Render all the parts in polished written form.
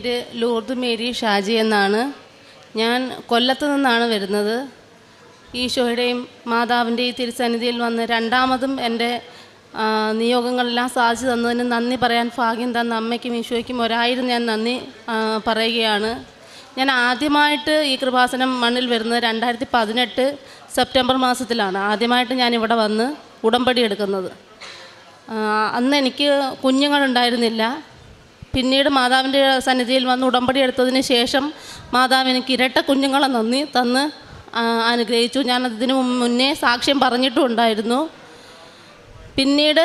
പേര് Lourdes Mary Shaji എന്നാണ്. ഞാൻ കൊല്ലത്ത് നിന്നാണ് വരുന്നത്. ഈശോയുടെയും മാതാവിൻ്റെയും തിരുസന്നിധിയിൽ വന്ന് രണ്ടാമതും എൻ്റെ നിയോഗങ്ങളെല്ലാം സാധിച്ചു തന്നതിന് നന്ദി പറയാൻ ഭാഗ്യം തന്ന അമ്മയ്ക്കും ഈശോയ്ക്കും ഒരായിരം ഞാൻ നന്ദി പറയുകയാണ്. ഞാൻ ആദ്യമായിട്ട് ഈ കൃപാസനം മണ്ണിൽ വരുന്നത് 2018 സെപ്റ്റംബർ മാസത്തിലാണ്. ആദ്യമായിട്ട് ഞാനിവിടെ വന്ന് ഉടമ്പടി എടുക്കുന്നത്. അന്ന് എനിക്ക് കുഞ്ഞുങ്ങളുണ്ടായിരുന്നില്ല. പിന്നീട് മാതാവിൻ്റെ സന്നിധിയിൽ വന്ന് ഉടമ്പടി എടുത്തതിന് ശേഷം മാതാവ് എനിക്ക് ഇരട്ട കുഞ്ഞുങ്ങളെ തന്ന് അനുഗ്രഹിച്ചു. ഞാൻ അതിന് മുന്നേ സാക്ഷ്യം പറഞ്ഞിട്ടും ഉണ്ടായിരുന്നു. പിന്നീട്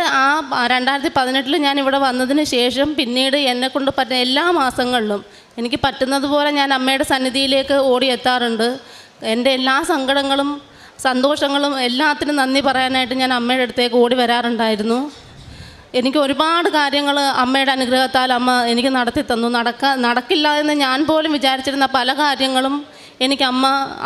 2018 ഞാനിവിടെ വന്നതിന് ശേഷം പിന്നീട് എന്നെക്കൊണ്ട് പറ്റുന്ന എല്ലാ മാസങ്ങളിലും എനിക്ക് പറ്റുന്നത് പോലെ ഞാൻ അമ്മയുടെ സന്നിധിയിലേക്ക് ഓടിയെത്താറുണ്ട്. എൻ്റെ എല്ലാ സങ്കടങ്ങളും സന്തോഷങ്ങളും എല്ലാത്തിനും നന്ദി പറയാനായിട്ട് ഞാൻ അമ്മയുടെ അടുത്തേക്ക് ഓടി വരാറുണ്ടായിരുന്നു. എനിക്ക് ഒരുപാട് കാര്യങ്ങൾ അമ്മയുടെ അനുഗ്രഹത്താൽ അമ്മ എനിക്ക് നടത്തി തന്നു. നടക്കില്ല എന്ന് ഞാൻ പോലും വിചാരിച്ചിരുന്ന പല കാര്യങ്ങളും എനിക്ക്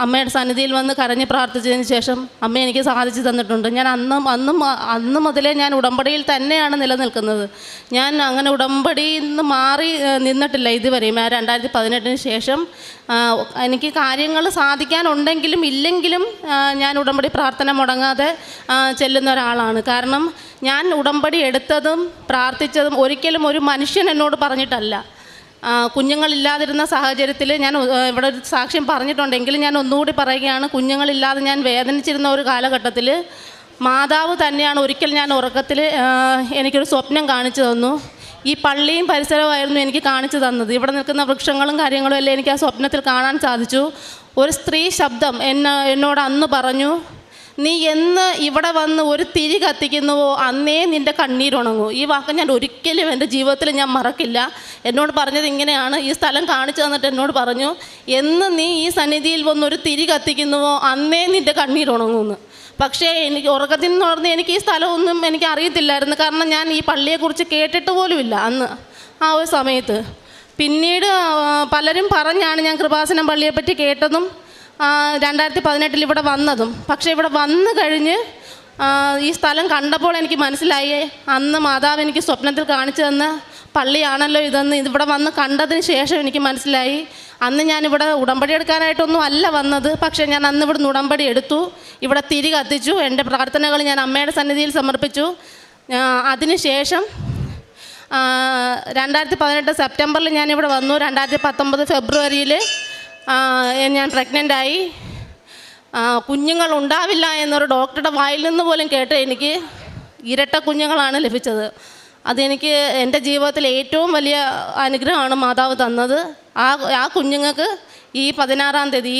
അമ്മയുടെ സന്നിധിയിൽ വന്ന് കരഞ്ഞ് പ്രാർത്ഥിച്ചതിന് ശേഷം അമ്മ എനിക്ക് സാധിച്ചു തന്നിട്ടുണ്ട്. ഞാൻ അന്ന് മുതലേ ഞാൻ ഉടമ്പടിയിൽ തന്നെയാണ് നിലനിൽക്കുന്നത്. ഞാൻ അങ്ങനെ ഉടമ്പടിയിൽ നിന്ന് മാറി നിന്നിട്ടില്ല ഇതുവരെയും. 2018 ശേഷം എനിക്ക് കാര്യങ്ങൾ സാധിക്കാനുണ്ടെങ്കിലും ഇല്ലെങ്കിലും ഞാൻ ഉടമ്പടി പ്രാർത്ഥന മുടങ്ങാതെ ചെല്ലുന്ന ഒരാളാണ്. കാരണം ഞാൻ ഉടമ്പടി എടുത്തതും പ്രാർത്ഥിച്ചതും ഒരിക്കലും ഒരു മനുഷ്യൻ എന്നോട് പറഞ്ഞിട്ടല്ല. കുഞ്ഞുങ്ങളില്ലാതിരുന്ന സാഹചര്യത്തിൽ ഞാൻ ഇവിടെ ഒരു സാക്ഷ്യം പറഞ്ഞിട്ടുണ്ടെങ്കിലും ഞാൻ ഒന്നുകൂടി പറയുകയാണ്. കുഞ്ഞുങ്ങളില്ലാതെ ഞാൻ വേദനിച്ചിരുന്ന ഒരു കാലഘട്ടത്തിൽ മാതാവ് തന്നെയാണ് ഒരിക്കൽ ഞാൻ ഉറക്കത്തിൽ എനിക്കൊരു സ്വപ്നം കാണിച്ചു തന്നു. ഈ പള്ളിയും പരിസരമായിരുന്നു എനിക്ക് കാണിച്ചു തന്നത്. ഇവിടെ നിൽക്കുന്ന വൃക്ഷങ്ങളും കാര്യങ്ങളും എല്ലാം എനിക്ക് ആ സ്വപ്നത്തിൽ കാണാൻ സാധിച്ചു. ഒരു സ്ത്രീ ശബ്ദം എന്നോട് അന്ന് പറഞ്ഞു, നീ എന്ന് ഇവിടെ വന്ന് ഒരു തിരി കത്തിക്കുന്നുവോ അന്നേ നിൻ്റെ കണ്ണീരുണങ്ങൂ. ഈ വാക്ക് ഞാൻ ഒരിക്കലും എൻ്റെ ജീവിതത്തിൽ ഞാൻ മറക്കില്ല. എന്നോട് പറഞ്ഞത് ഇങ്ങനെയാണ്. ഈ സ്ഥലം കാണിച്ചു തന്നിട്ട് എന്നോട് പറഞ്ഞു, എന്ന് നീ ഈ സന്നിധിയിൽ വന്ന് ഒരു തിരി കത്തിക്കുന്നുവോ അന്നേ നിൻ്റെ കണ്ണീരുണങ്ങൂന്ന്. പക്ഷേ എനിക്ക് ഉറക്കത്തിൽ നിന്ന് പറഞ്ഞ് എനിക്ക് ഈ സ്ഥലമൊന്നും എനിക്ക് അറിയത്തില്ലായിരുന്നു. കാരണം ഞാൻ ഈ പള്ളിയെക്കുറിച്ച് കേട്ടിട്ട് പോലുമില്ല അന്ന് ആ ഒരു സമയത്ത്. പിന്നീട് പലരും പറഞ്ഞാണ് ഞാൻ കൃപാസനം പള്ളിയെപ്പറ്റി കേട്ടതും 2018 ഇവിടെ വന്നതും. പക്ഷേ ഇവിടെ വന്നു കഴിഞ്ഞ് ഈ സ്ഥലം കണ്ടപ്പോൾ എനിക്ക് മനസ്സിലായി, അന്ന് മാതാവ് എനിക്ക് സ്വപ്നത്തിൽ കാണിച്ചു തന്ന പള്ളിയാണല്ലോ ഇതെന്ന്. ഇവിടെ വന്ന് കണ്ടതിന് ശേഷം എനിക്ക് മനസ്സിലായി, അന്ന് ഞാനിവിടെ ഉടമ്പടി എടുക്കാനായിട്ടൊന്നും അല്ല വന്നത്. പക്ഷേ ഞാൻ അന്ന് ഇവിടുന്ന് ഉടമ്പടി എടുത്തു, ഇവിടെ തിരി കത്തിച്ചു, എൻ്റെ പ്രാർത്ഥനകൾ ഞാൻ അമ്മയുടെ സന്നിധിയിൽ സമർപ്പിച്ചു. അതിനുശേഷം 2018 സെപ്റ്റംബറിൽ ഞാനിവിടെ വന്നു. 2019 ഫെബ്രുവരിയിൽ ഞാൻ പ്രഗ്നൻ്റായി. കുഞ്ഞുങ്ങൾ ഉണ്ടാവില്ല എന്നൊരു ഡോക്ടറുടെ വായിൽ നിന്ന് പോലും കേട്ട് എനിക്ക് ഇരട്ട കുഞ്ഞുങ്ങളാണ് ലഭിച്ചത്. അതെനിക്ക് എൻ്റെ ജീവിതത്തിൽ ഏറ്റവും വലിയ അനുഗ്രഹമാണ് മാതാവ് തന്നത്. ആ കുഞ്ഞുങ്ങൾക്ക് ഈ 16-ാം തീയതി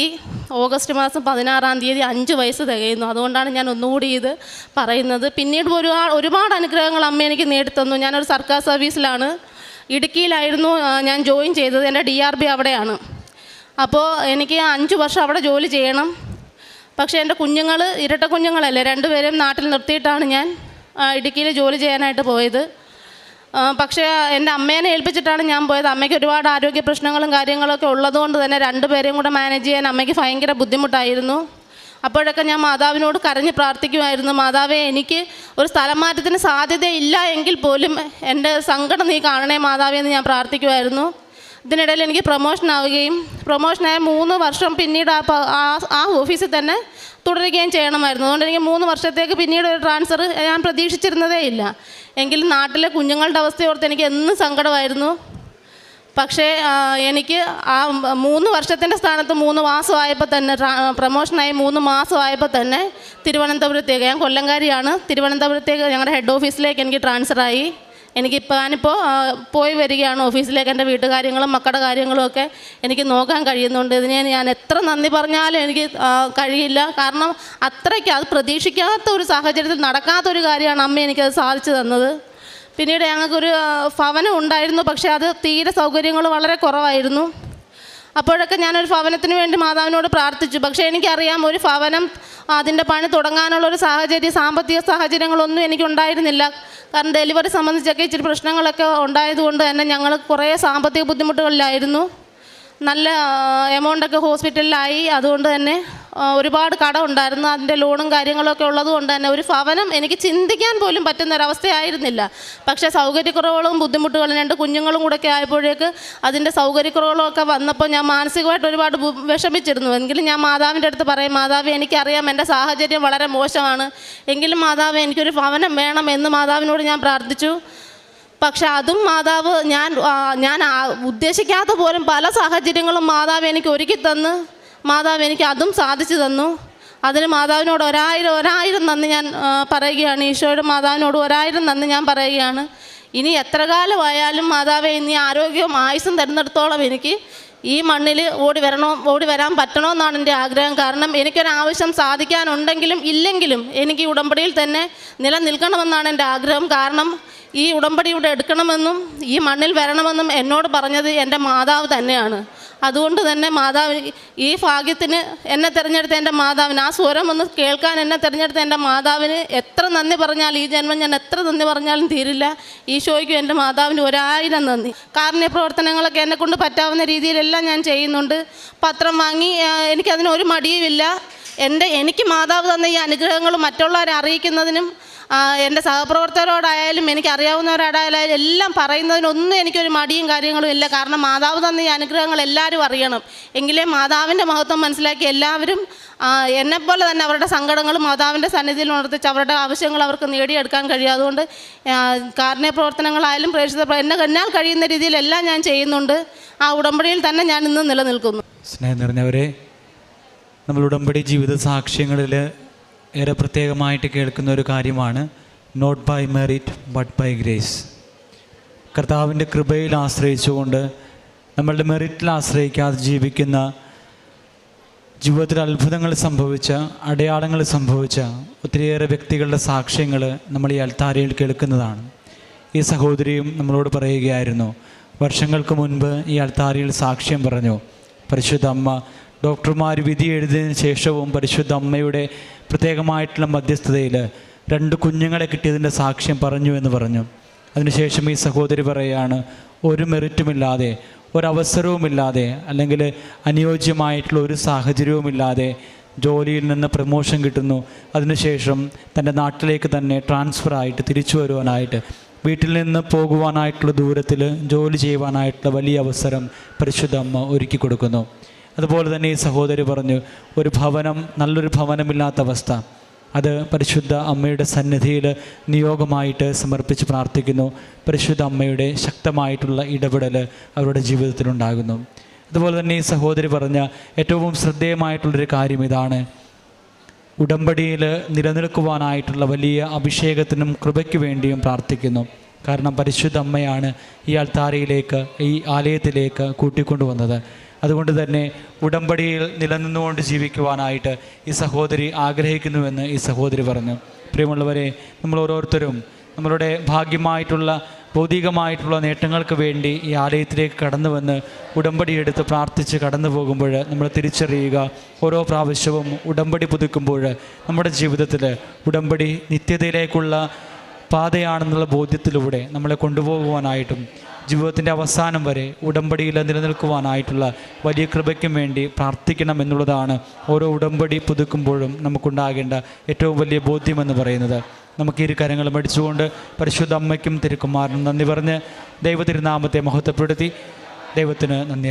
ഓഗസ്റ്റ് മാസം 16-ാം തീയതി 5 വയസ്സ് തികയുന്നു. അതുകൊണ്ടാണ് ഞാൻ ഒന്നുകൂടി ഇത് പറയുന്നത്. പിന്നീട് ഒരുപാട് അനുഗ്രഹങ്ങൾ അമ്മ എനിക്ക് നേടിത്തന്നു. ഞാനൊരു സർക്കാർ സർവീസിലാണ്, ഇടുക്കിയിലായിരുന്നു ഞാൻ ജോയിൻ ചെയ്തത്. എൻ്റെ DRB അവിടെയാണ്. അപ്പോൾ എനിക്ക് 5 വർഷം അവിടെ ജോലി ചെയ്യണം. പക്ഷേ എൻ്റെ കുഞ്ഞുങ്ങൾ ഇരട്ട കുഞ്ഞുങ്ങളല്ലേ, 2 പേരെയും നാട്ടിൽ നിർത്തിയിട്ടാണ് ഞാൻ ഇടുക്കിയിൽ ജോലി ചെയ്യാനായിട്ട് പോയത്. പക്ഷേ എൻ്റെ അമ്മേനെ ഏൽപ്പിച്ചിട്ടാണ് ഞാൻ പോയത്. അമ്മയ്ക്ക് ഒരുപാട് ആരോഗ്യ പ്രശ്നങ്ങളും കാര്യങ്ങളൊക്കെ ഉള്ളതുകൊണ്ട് തന്നെ 2 പേരെയും കൂടെ മാനേജ് ചെയ്യാൻ അമ്മയ്ക്ക് ഭയങ്കര ബുദ്ധിമുട്ടായിരുന്നു. അപ്പോഴൊക്കെ ഞാൻ മാതാവിനോട് കരഞ്ഞ് പ്രാർത്ഥിക്കുമായിരുന്നു, മാതാവേ എനിക്ക് ഒരു സ്ഥലം മാറ്റത്തിന് സാധ്യതയില്ല എങ്കിൽ പോലും എൻ്റെ സങ്കടം നീ കാണണേ മാതാവേ എന്ന് ഞാൻ പ്രാർത്ഥിക്കുമായിരുന്നു. ഇതിനിടയിൽ എനിക്ക് പ്രൊമോഷനായ 3 വർഷം പിന്നീട് ആ ഓഫീസിൽ തന്നെ തുടരുകയും ചെയ്യണമായിരുന്നു. അതുകൊണ്ട് എനിക്ക് 3 വർഷത്തേക്ക് പിന്നീട് ഒരു ട്രാൻസ്ഫർ ഞാൻ പ്രതീക്ഷിച്ചിരുന്നതേ ഇല്ല. എങ്കിലും നാട്ടിലെ കുഞ്ഞുങ്ങളുടെ അവസ്ഥയോർത്ത് എനിക്ക് എന്നും സങ്കടമായിരുന്നു. പക്ഷേ എനിക്ക് ആ 3 വർഷത്തിൻ്റെ സ്ഥാനത്ത് 3 മാസമായപ്പോൾ തന്നെ പ്രൊമോഷനായി 3 മാസമായപ്പോൾ തന്നെ തിരുവനന്തപുരത്തേക്ക്, ഞാൻ കൊല്ലംകാരിയാണ്, തിരുവനന്തപുരത്തേക്ക് ഞങ്ങളുടെ ഹെഡ് ഓഫീസിലേക്ക് എനിക്ക് ട്രാൻസ്ഫറായി. ഞാനിപ്പോൾ പോയി വരികയാണ് ഓഫീസിലേക്ക്. എൻ്റെ വീട്ടുകാര്യങ്ങളും മക്കളുടെ കാര്യങ്ങളും ഒക്കെ എനിക്ക് നോക്കാൻ കഴിയുന്നുണ്ട്. ഇതിനെ ഞാൻ എത്ര നന്ദി പറഞ്ഞാലും എനിക്ക് കഴിയില്ല. കാരണം അത്രയ്ക്ക് അത് പ്രതീക്ഷിക്കാത്ത ഒരു സാഹചര്യത്തിൽ നടക്കാത്തൊരു കാര്യമാണ് അമ്മ എനിക്കത് സാധിച്ചു തന്നത്. പിന്നീട് ഞങ്ങൾക്കൊരു ഭവനം ഉണ്ടായിരുന്നു, പക്ഷേ അത് തീരെ സൗകര്യങ്ങൾ വളരെ കുറവായിരുന്നു. അപ്പോഴൊക്കെ ഞാനൊരു ഭവനത്തിന് വേണ്ടി മാതാവിനോട് പ്രാർത്ഥിച്ചു. പക്ഷേ എനിക്കറിയാം ഒരു ഭവനം അതിൻ്റെ പണി തുടങ്ങാനുള്ളൊരു സാമ്പത്തിക സാഹചര്യങ്ങളൊന്നും എനിക്കുണ്ടായിരുന്നില്ല. കാരണം ഡെലിവറി സംബന്ധിച്ചൊക്കെ ഇച്ചിരി പ്രശ്നങ്ങളൊക്കെ ഉണ്ടായതുകൊണ്ട് തന്നെ ഞങ്ങൾ കുറേ സാമ്പത്തിക ബുദ്ധിമുട്ടുകളിലായിരുന്നു. നല്ല എമൗണ്ടൊക്കെ ഹോസ്പിറ്റലിലായി. അതുകൊണ്ട് തന്നെ ഒരുപാട് കടം ഉണ്ടായിരുന്നു. അതിൻ്റെ ലോണും കാര്യങ്ങളൊക്കെ ഉള്ളത് കൊണ്ട് തന്നെ ഒരു ഭവനം എനിക്ക് ചിന്തിക്കാൻ പോലും പറ്റുന്നൊരവസ്ഥയായിരുന്നില്ല. പക്ഷേ സൗകര്യക്കുറവുകളും ബുദ്ധിമുട്ടുകളും 2 കുഞ്ഞുങ്ങളും കൂടെയൊക്കെ ആയപ്പോഴേക്ക് അതിൻ്റെ സൗകര്യക്കുറവുകളൊക്കെ വന്നപ്പോൾ ഞാൻ മാനസികമായിട്ട് ഒരുപാട് വിഷമിച്ചിരുന്നു. എങ്കിലും ഞാൻ മാതാവിൻ്റെ അടുത്ത് പറയും, മാതാവ് എനിക്കറിയാം എൻ്റെ സാഹചര്യം വളരെ മോശമാണ്, എങ്കിലും മാതാവ് എനിക്കൊരു ഭവനം വേണം എന്ന് മാതാവിനോട് ഞാൻ പ്രാർത്ഥിച്ചു. പക്ഷെ അതും മാതാവ് ഞാൻ ഉദ്ദേശിക്കാത്ത പോലും പല സാഹചര്യങ്ങളും മാതാവ് എനിക്ക് ഒരുക്കി തന്ന് മാതാവ് എനിക്ക് അതും സാധിച്ചു തന്നു. അതിന് മാതാവിനോട് ഒരായിരം നന്ദി ഞാൻ പറയുകയാണ്. ഈശോയുടെ മാതാവിനോട് 1000 നന്ദി ഞാൻ പറയുകയാണ്. ഇനി എത്ര കാലമായാലും മാതാവേ, ഇനി ആരോഗ്യവും ആയുസ്സും തരുന്നിടത്തോളം എനിക്ക് ഈ മണ്ണിൽ ഓടി വരാൻ പറ്റണമെന്നാണ് എൻ്റെ ആഗ്രഹം. കാരണം എനിക്കൊരാവശ്യം സാധിക്കാനുണ്ടെങ്കിലും ഇല്ലെങ്കിലും എനിക്ക് ഈ ഉടമ്പടിയിൽ തന്നെ നിലനിൽക്കണമെന്നാണ് എൻ്റെ ആഗ്രഹം. കാരണം ഈ ഉടമ്പടി ഇവിടെ എടുക്കണമെന്നും ഈ മണ്ണിൽ വരണമെന്നും എന്നോട് പറഞ്ഞത് എൻ്റെ മാതാവ് തന്നെയാണ്. അതുകൊണ്ട് തന്നെ മാതാവ് ഈ ഭാഗ്യത്തിന് എന്നെ തിരഞ്ഞെടുത്ത എൻ്റെ മാതാവിന്, ആ സ്വരം ഒന്ന് കേൾക്കാൻ എന്നെ തിരഞ്ഞെടുത്ത എൻ്റെ മാതാവിന് എത്ര നന്ദി പറഞ്ഞാൽ ഈ ജന്മം ഞാൻ എത്ര നന്ദി പറഞ്ഞാലും തീരില്ല. ഈശോയ്ക്കും എൻ്റെ മാതാവിന് 1000 നന്ദി. കാരുണ്യ പ്രവർത്തനങ്ങളൊക്കെ എന്നെക്കൊണ്ട് പറ്റാവുന്ന രീതിയിലെല്ലാം ഞാൻ ചെയ്യുന്നുണ്ട്. പത്രം വാങ്ങി എനിക്കതിനൊരു മടിയുമില്ല. എനിക്ക് മാതാവ് തന്ന ഈ അനുഗ്രഹങ്ങൾ മറ്റുള്ളവരെ അറിയിക്കുന്നതിനും എൻ്റെ സഹപ്രവർത്തകരോടായാലും എനിക്കറിയാവുന്നവരോടായാലും എല്ലാം പറയുന്നതിനൊന്നും എനിക്കൊരു മടിയും കാര്യങ്ങളും ഇല്ല. കാരണം മാതാവ് തന്ന ഈ അനുഗ്രഹങ്ങൾ എല്ലാവരും അറിയണം. എങ്കിലേ മാതാവിൻ്റെ മഹത്വം മനസ്സിലാക്കി എല്ലാവരും എന്നെപ്പോലെ തന്നെ അവരുടെ സങ്കടങ്ങളും മാതാവിൻ്റെ സന്നിധിയിൽ ഉണർത്തിച്ച് അവരുടെ ആവശ്യങ്ങൾ അവർക്ക് നേടിയെടുക്കാൻ കഴിയും. അതുകൊണ്ട് കാരുണ്യ പ്രവർത്തനങ്ങളായാലും എന്നാൽ കഴിയുന്ന രീതിയിലെല്ലാം ഞാൻ ചെയ്യുന്നുണ്ട്. ആ ഉടമ്പടിയിൽ തന്നെ ഞാൻ ഇന്ന് നിലനിൽക്കുന്നു. സ്നേഹം നിറഞ്ഞവരെ, നമ്മൾ ഉടമ്പടി ജീവിത സാക്ഷ്യങ്ങളിൽ ഏറെ പ്രത്യേകമായിട്ട് കേൾക്കുന്ന ഒരു കാര്യമാണ് not by merit but by grace. കർത്താവിൻ്റെ കൃപയിൽ ആശ്രയിച്ചുകൊണ്ട് നമ്മളുടെ മെറിറ്റിൽ ആശ്രയിക്കാതെ ജീവിക്കുന്ന, ജീവിതത്തിൽ അത്ഭുതങ്ങൾ സംഭവിച്ച, അടയാളങ്ങൾ സംഭവിച്ച ഒത്തിരിയേറെ വ്യക്തികളുടെ സാക്ഷ്യങ്ങൾ നമ്മൾ ഈ അൾത്താരയിൽ കേൾക്കുന്നതാണ്. ഈ സഹോദരിയും നമ്മളോട് പറയുകയായിരുന്നു, വർഷങ്ങൾക്ക് മുൻപ് ഈ അൾത്താരയിൽ സാക്ഷ്യം പറഞ്ഞു. പരിശുദ്ധ അമ്മ ഡോക്ടർമാർ വിധി എഴുതിയതിനു ശേഷവും പരിശുദ്ധ അമ്മയുടെ പ്രത്യേകമായിട്ടുള്ള മധ്യസ്ഥതയിൽ 2 കുഞ്ഞുങ്ങളെ കിട്ടിയതിൻ്റെ സാക്ഷ്യം പറഞ്ഞു എന്ന് പറഞ്ഞു. അതിനുശേഷം ഈ സഹോദരി പറയുകയാണ്, ഒരു മെറിറ്റുമില്ലാതെ, ഒരവസരവുമില്ലാതെ, അല്ലെങ്കിൽ അനുയോജ്യമായിട്ടുള്ള ഒരു സാഹചര്യവുമില്ലാതെ ജോലിയിൽ നിന്ന് പ്രമോഷൻ കിട്ടുന്നു. അതിനുശേഷം തൻ്റെ നാട്ടിലേക്ക് തന്നെ ട്രാൻസ്ഫറായിട്ട് തിരിച്ചു വരുവാനായിട്ട്, വീട്ടിൽ നിന്ന് പോകുവാനായിട്ടുള്ള ദൂരത്തിൽ ജോലി ചെയ്യുവാനായിട്ടുള്ള വലിയ അവസരം പരിശുദ്ധ അമ്മ ഒരുക്കി കൊടുക്കുന്നു. അതുപോലെ തന്നെ ഈ സഹോദരി പറഞ്ഞു, ഒരു ഭവനം, നല്ലൊരു ഭവനമില്ലാത്ത അവസ്ഥ, അത് പരിശുദ്ധ അമ്മയുടെ സന്നിധിയിൽ നിയോഗമായിട്ട് സമർപ്പിച്ച് പ്രാർത്ഥിക്കുന്നു. പരിശുദ്ധ അമ്മയുടെ ശക്തമായിട്ടുള്ള ഇടപെടൽ അവരുടെ ജീവിതത്തിലുണ്ടാകുന്നു. അതുപോലെ തന്നെ ഈ സഹോദരി പറഞ്ഞ ഏറ്റവും ശ്രദ്ധേയമായിട്ടുള്ളൊരു കാര്യം ഇതാണ്, ഉടമ്പടിയിൽ നിലനിൽക്കുവാനായിട്ടുള്ള വലിയ അഭിഷേകത്തിനും കൃപയ്ക്ക് വേണ്ടിയും പ്രാർത്ഥിക്കുന്നു. കാരണം പരിശുദ്ധ അമ്മയാണ് ഈ അൾത്താരയിലേക്ക്, ഈ ആലയത്തിലേക്ക് കൂട്ടിക്കൊണ്ടുവന്നത്. അതുകൊണ്ട് തന്നെ ഉടമ്പടിയിൽ നിലനിന്നുകൊണ്ട് ജീവിക്കുവാനായിട്ട് ഈ സഹോദരി ആഗ്രഹിക്കുന്നുവെന്ന് ഈ സഹോദരി പറഞ്ഞു. പ്രിയമുള്ളവരെ, നമ്മൾ ഓരോരുത്തരും നമ്മളുടെ ഭാഗ്യമായിട്ടുള്ള ഭൗതികമായിട്ടുള്ള നേട്ടങ്ങൾക്ക് വേണ്ടി ഈ ആലയത്തിലേക്ക് കടന്നു വന്ന് ഉടമ്പടി എടുത്ത് പ്രാർത്ഥിച്ച് കടന്നു പോകുമ്പോൾ നമ്മൾ തിരിച്ചറിയുക, ഓരോ പ്രാവശ്യവും ഉടമ്പടി പുതുക്കുമ്പോൾ നമ്മുടെ ജീവിതത്തിൽ ഉടമ്പടി നിത്യതയിലേക്കുള്ള പാതയാണെന്നുള്ള ബോധ്യത്തിലൂടെ നമ്മളെ കൊണ്ടുപോകുവാനായിട്ടും ജീവിതത്തിൻ്റെ അവസാനം വരെ ഉടമ്പടിയിൽ നിലനിൽക്കുവാനായിട്ടുള്ള വലിയ കൃപയ്ക്കും വേണ്ടി പ്രാർത്ഥിക്കണം എന്നുള്ളതാണ് ഓരോ ഉടമ്പടി പുതുക്കുമ്പോഴും നമുക്കുണ്ടാകേണ്ട ഏറ്റവും വലിയ ബോധ്യമെന്ന് പറയുന്നത്. നമുക്ക് ഇരു കരങ്ങളും അടിച്ചുകൊണ്ട് പരിശുദ്ധ അമ്മയ്ക്കും തിരുക്കുമാരനും നന്ദി പറഞ്ഞ് ദൈവ തിരുനാമത്തെ മഹത്വപ്പെടുത്തി ദൈവത്തിന് നന്ദി.